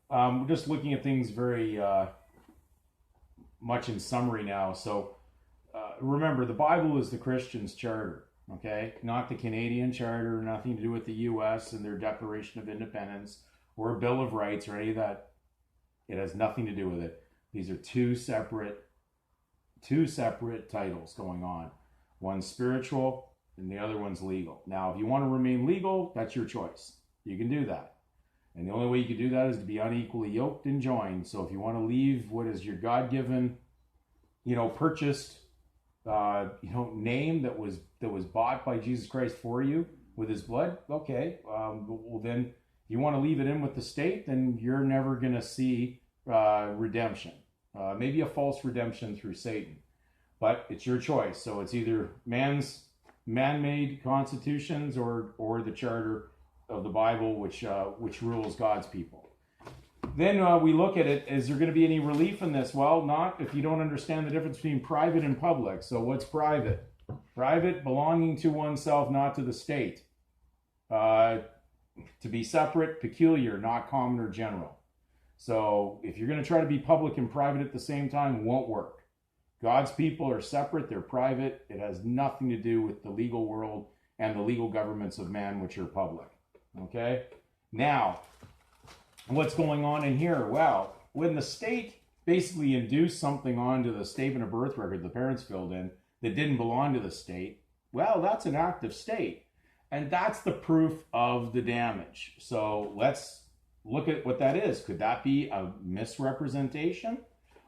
We're just looking at things very much in summary now. So remember, the Bible is the Christian's charter, okay? Not the Canadian charter, nothing to do with the U.S. and their Declaration of Independence or Bill of Rights or any of that. It has nothing to do with it. These are two separate titles going on. One's spiritual and the other one's legal. Now, if you want to remain legal, that's your choice. You can do that. And the only way you can do that is to be unequally yoked and joined. So if you want to leave what is your God-given, purchased, name that was bought by Jesus Christ for you with His blood, okay. Well, then, if you want to leave it in with the state, then you're never going to see redemption. Maybe a false redemption through Satan, but it's your choice. So it's either man-made constitutions or the charter of the Bible, which rules God's people. Then we look at it, is there going to be any relief in this? Well, not if you don't understand the difference between private and public. So what's private? Private, belonging to oneself, not to the state. To be separate, peculiar, not common or general. So if you're going to try to be public and private at the same time, it won't work. God's people are separate, they're private. It has nothing to do with the legal world and the legal governments of man, which are public. Okay? Now, what's going on in here? Well, when the state basically induced something onto the statement of birth record the parents filled in that didn't belong to the state, well, that's an act of state. And that's the proof of the damage. So let's look at what that is. Could that be a misrepresentation?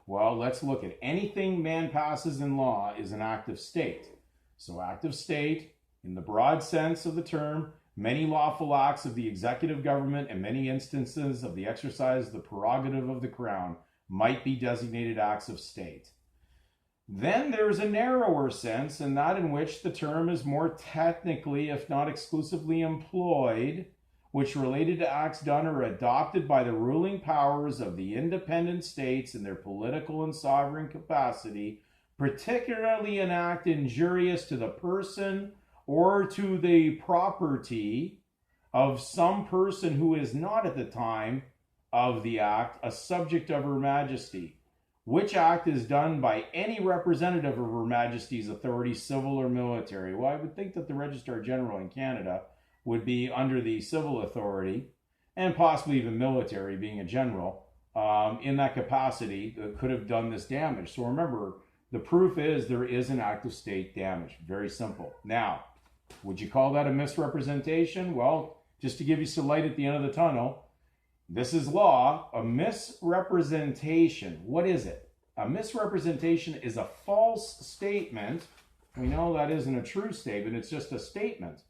Well, let's look at anything man passes in law is an act of state. So act of state, in the broad sense of the term, many lawful acts of the executive government and many instances of the exercise of the prerogative of the crown might be designated acts of state. Then there's a narrower sense, and that in which the term is more technically, if not exclusively employed, which related to acts done or adopted by the ruling powers of the independent states in their political and sovereign capacity, particularly an act injurious to the person or to the property of some person who is not at the time of the act a subject of Her Majesty, which act is done by any representative of Her Majesty's authority, civil or military. Well, I would think that the Registrar General in Canada would be under the civil authority, and possibly even military, being a general, in that capacity that could have done this damage. So remember, the proof is there is an act of state damage. Very simple. Now, would you call that a misrepresentation? Well, just to give you some light at the end of the tunnel, this is law. A misrepresentation, what is it? A misrepresentation is a false statement. We know that isn't a true statement. It's just a statement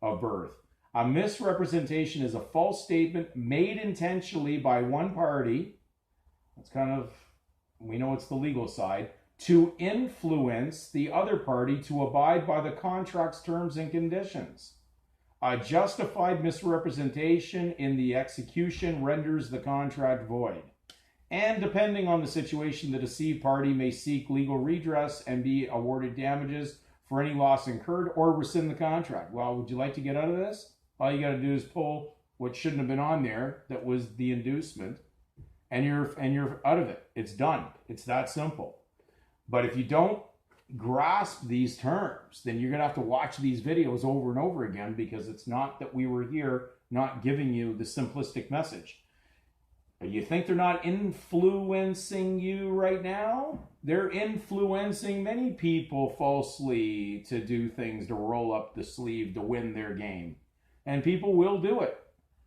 of birth. A misrepresentation is a false statement made intentionally by one party. That's kind of, we know it's the legal side, to influence the other party to abide by the contract's terms and conditions. A justified misrepresentation in the execution renders the contract void. And depending on the situation, the deceived party may seek legal redress and be awarded damages for any loss incurred or rescind the contract. Well, would you like to get out of this? All you got to do is pull what shouldn't have been on there, that was the inducement, and you're out of it. It's done. It's that simple. But if you don't grasp these terms, then you're going to have to watch these videos over and over again, because it's not that we were here not giving you the simplistic message. You think they're not influencing you right now? They're influencing many people falsely to do things, to roll up the sleeve, to win their game. And people will do it.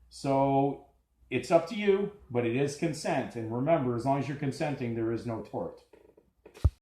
So it's up to you, but it is consent. And remember, as long as you're consenting, there is no tort.